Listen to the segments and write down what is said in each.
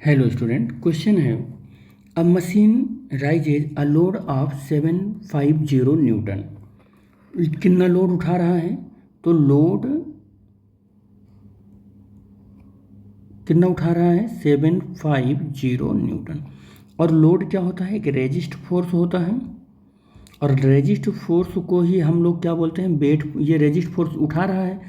Hello student, question है अ machine rises a load of 750 Newton. कितना load उठा रहा है? तो लोड कितना उठा रहा है? 750 न्यूटन। और लोड क्या होता है? एक रेजिस्ट फोर्स होता है, और रेजिस्ट फोर्स को ही हम लोग क्या बोलते हैं? वेट। ये रेजिस्ट फोर्स उठा रहा है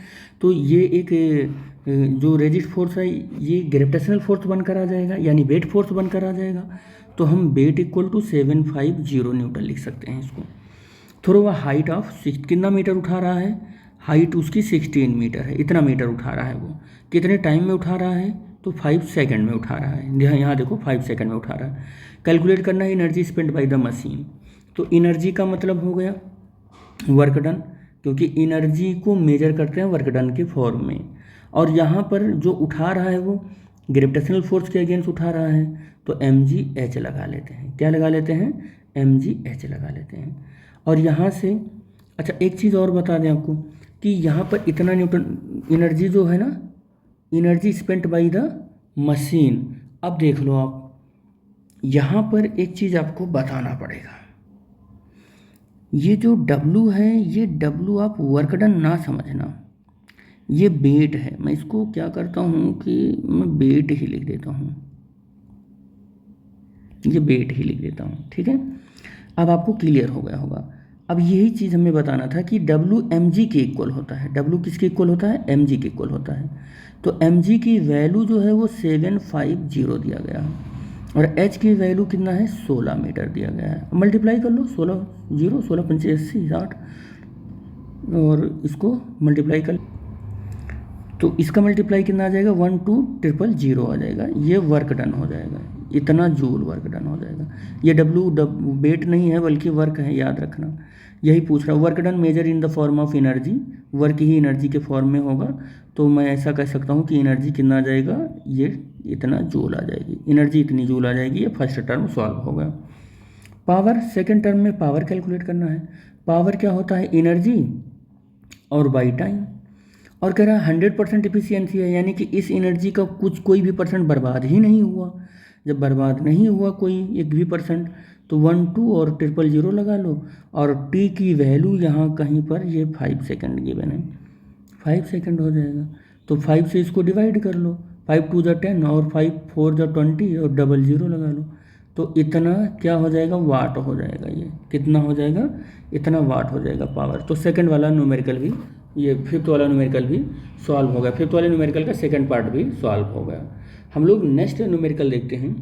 तो ये एक जो रेजिस्ट फोर्स है ये ग्रेविटेशनल फोर्स बनकर आ जाएगा, यानी वेट फोर्स बनकर आ जाएगा। तो हम वेट इक्वल टू 750 न्यूटन लिख सकते हैं इसको। थोड़ा वह हाइट ऑफ कितना मीटर उठा रहा है? हाइट उसकी 16 मीटर है, इतना मीटर उठा रहा है वो। कितने टाइम में उठा रहा है? तो 5 सेकंड में उठा रहा है। यहाँ देखो 5 सेकंड में उठा रहा है। कैलकुलेट करना है energy spend by the machine. तो एनर्जी का मतलब हो गया वर्क डन, क्योंकि एनर्जी को मेजर करते हैं वर्क डन के फॉर्म में। और यहाँ पर जो उठा रहा है वो ग्रेविटेशनल फोर्स के अगेंस्ट उठा रहा है, तो mgh लगा लेते हैं। क्या लगा लेते हैं? mgh लगा लेते हैं। और यहाँ से अच्छा एक चीज़ और बता दें आपको कि यहाँ पर इतना न्यूटन एनर्जी जो है ना, energy spent by the machine. अब देख लो आप, यहाँ पर एक चीज़ आपको बताना पड़ेगा। ये जो W है, ये W आप वर्क डन ना समझना, ये वेट है। मैं इसको क्या करता हूँ कि मैं वेट ही लिख देता हूँ, ये वेट ही लिख देता हूँ, ठीक है। अब आपको क्लियर हो गया होगा। अब यही चीज़ हमें बताना था कि W mg के इक्वल होता है। W किसके इक्वल होता है? mg के इक्वल होता है। तो mg की वैल्यू जो है वो 750 दिया गया है, और h की वैल्यू कितना है? 16 मीटर दिया गया है। मल्टीप्लाई कर लो, 16 पंचे 80 60, और इसको मल्टीप्लाई कर, तो इसका मल्टीप्लाई कितना आ जाएगा? 12000 आ जाएगा। ये वर्क डन हो जाएगा, इतना जूल वर्क डन हो जाएगा। ये W वेट नहीं है बल्कि वर्क है, याद रखना। यही पूछ रहा, work done measure in the form of energy. Work ही एनर्जी के फॉर्म में होगा, तो मैं ऐसा कह सकता हूँ कि एनर्जी कितना आ जाएगा? ये इतना जूल आ जाएगी, एनर्जी इतनी जूल आ जाएगी। ये फर्स्ट टर्म सॉल्व होगा। पावर, सेकेंड टर्म में पावर कैलकुलेट करना है। पावर क्या होता है? एनर्जी और बाई टाइम। और कह रहा है 100% इफिशियंसी है, यानी कि इस एनर्जी का कोई भी परसेंट बर्बाद ही नहीं हुआ। जब बर्बाद नहीं हुआ कोई एक भी परसेंट, तो 1 2 और 000 लगा लो। और टी की वैल्यू यहाँ कहीं पर ये 5 सेकंड गिवन है, 5 सेकंड हो जाएगा। तो 5 से इसको डिवाइड कर लो, 5 2 × 10 और 5 4 × 20 और 00 लगा लो। तो इतना क्या हो जाएगा? वाट हो जाएगा। ये कितना हो जाएगा? इतना वाट हो जाएगा पावर। तो सेकंड वाला न्यूमेरिकल भी, ये फिफ्थ वाला न्यूमेरिकल भी सॉल्व हो गया। फिफ्थ वाले न्यूमेरिकल का सेकंड पार्ट भी सॉल्व हो गया। हम लोग नेक्स्ट न्यूमेरिकल देखते हैं।